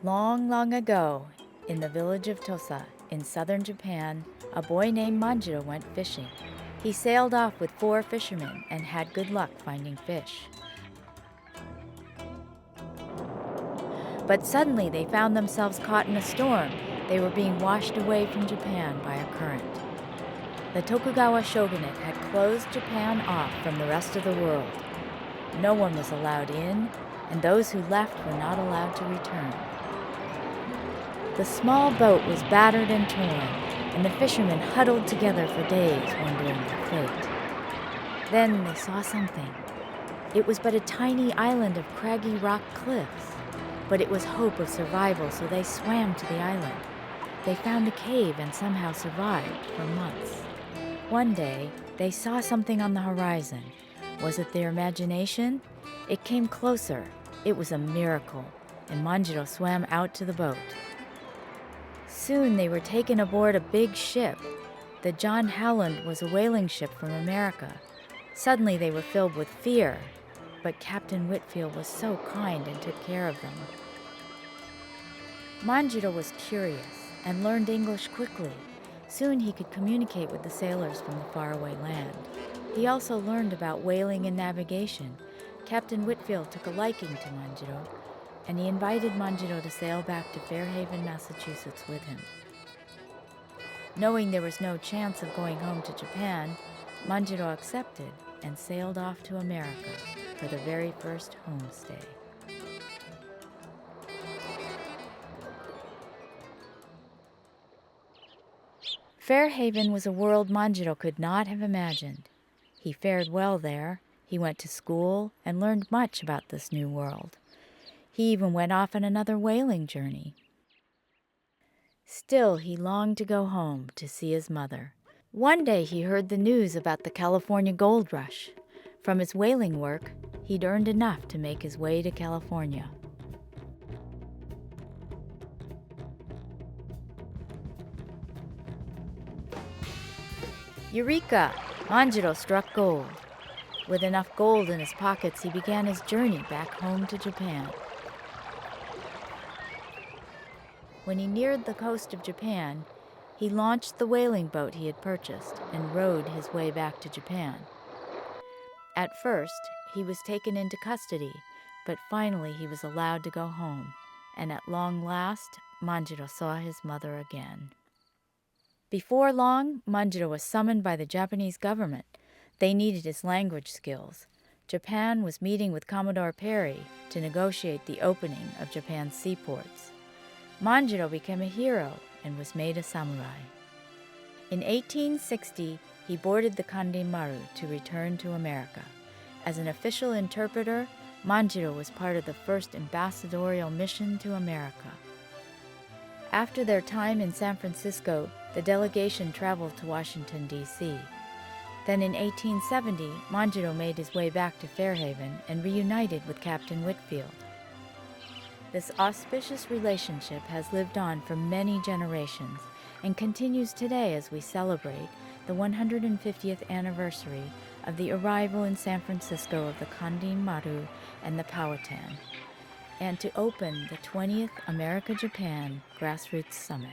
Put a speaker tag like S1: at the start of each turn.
S1: Long, long ago, in the village of Tosa, in southern Japan, a boy named Manjiro went fishing. He sailed off with 4 fishermen and had good luck finding fish. But suddenly they found themselves caught in a storm. They were being washed away from Japan by a current. The Tokugawa shogunate had closed Japan off from the rest of the world. No one was allowed in, and those who left were not allowed to return. The small boat was battered and torn, and the fishermen huddled together for days, wondering their fate. Then they saw something. It was but a tiny island of craggy rock cliffs, but it was hope of survival, so they swam to the island. They found a cave and somehow survived for months. One day, they saw something on the horizon. Was it their imagination? It came closer. It was a miracle, and Manjiro swam out to the boat. Soon they were taken aboard a big ship. The John Howland was a whaling ship from America. Suddenly they were filled with fear, but Captain Whitfield was so kind and took care of them. Manjiro was curious and learned English quickly. Soon he could communicate with the sailors from the faraway land. He also learned about whaling and navigation. Captain Whitfield took a liking to Manjiro, and he invited Manjiro to sail back to Fairhaven, Massachusetts with him. Knowing there was no chance of going home to Japan, Manjiro accepted and sailed off to America for the very first homestay. Fairhaven was a world Manjiro could not have imagined. He fared well there. He went to school and learned much about this new world. He even went off on another whaling journey. Still, he longed to go home to see his mother. One day he heard the news about the California gold rush. From his whaling work, he'd earned enough to make his way to California. Eureka! Manjiro struck gold. With enough gold in his pockets, he began his journey back home to Japan. When he neared the coast of Japan, he launched the whaling boat he had purchased and rowed his way back to Japan. At first, he was taken into custody, but finally he was allowed to go home, and at long last, Manjiro saw his mother again. Before long, Manjiro was summoned by the Japanese government. They needed his language skills. Japan was meeting with Commodore Perry to negotiate the opening of Japan's seaports. Manjiro became a hero and was made a samurai. In 1860, he boarded the Kandin Maru to return to America. As an official interpreter, Manjiro was part of the first ambassadorial mission to America. After their time in San Francisco, the delegation traveled to Washington, D.C. Then in 1870, Manjiro made his way back to Fairhaven and reunited with Captain Whitfield. This auspicious relationship has lived on for many generations and continues today as we celebrate the 150th anniversary of the arrival in San Francisco of the Kandin Maru and the Powhatan, and to open the 20th America-Japan Grassroots Summit.